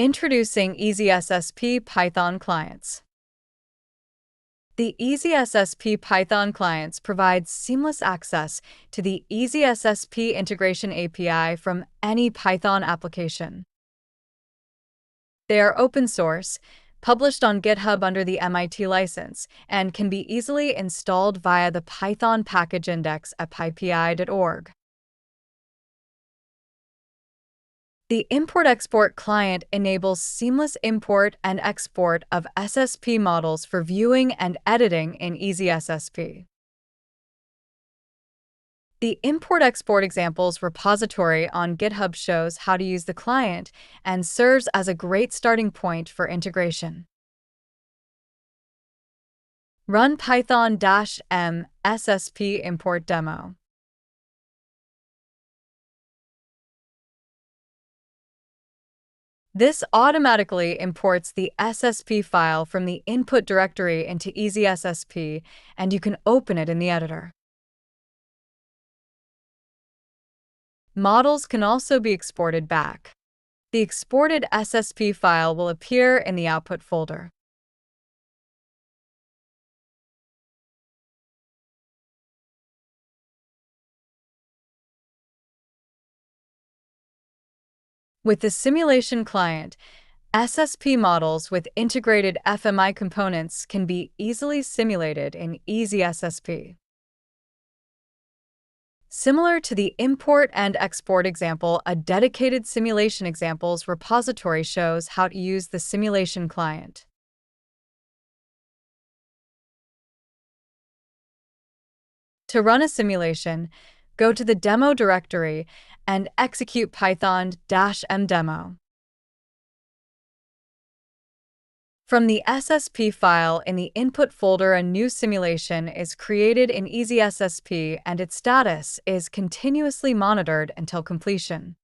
Introducing easySSP Python clients. The easySSP Python clients provide seamless access to the easySSP integration API from any Python application. They are open source, published on GitHub under the MIT license, and can be easily installed via the Python package index at pypi.org. The import-export client enables seamless import and export of SSP models for viewing and editing in easySSP. The import-export examples repository on GitHub shows how to use the client and serves as a great starting point for integration. Run python-m SSP import demo. This automatically imports the SSP file from the input directory into easySSP, and you can open it in the editor. Models can also be exported back. The exported SSP file will appear in the output folder. With the simulation client, SSP models with integrated FMI components can be easily simulated in easySSP. Similar to the import and export example, a dedicated simulation examples repository shows how to use the simulation client. To run a simulation, go to the demo directory and execute python-m demo. From the SSP file in the input folder, a new simulation is created in easySSP and its status is continuously monitored until completion.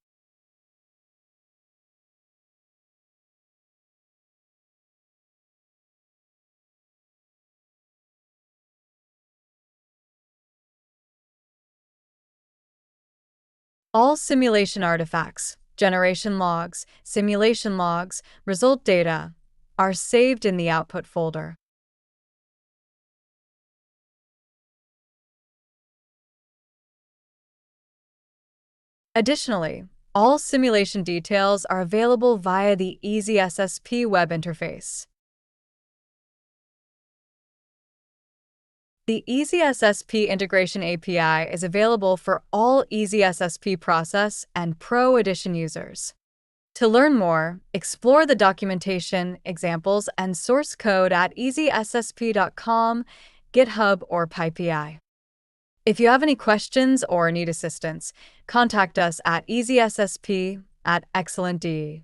All simulation artifacts, generation logs, simulation logs, result data, are saved in the output folder. Additionally, all simulation details are available via the easySSP web interface. The easySSP integration API is available for all easySSP Process and Pro Edition users. To learn more, explore the documentation, examples, and source code at easySSP.com, GitHub, or pypi. If you have any questions or need assistance, contact us at easySSP@excellentde.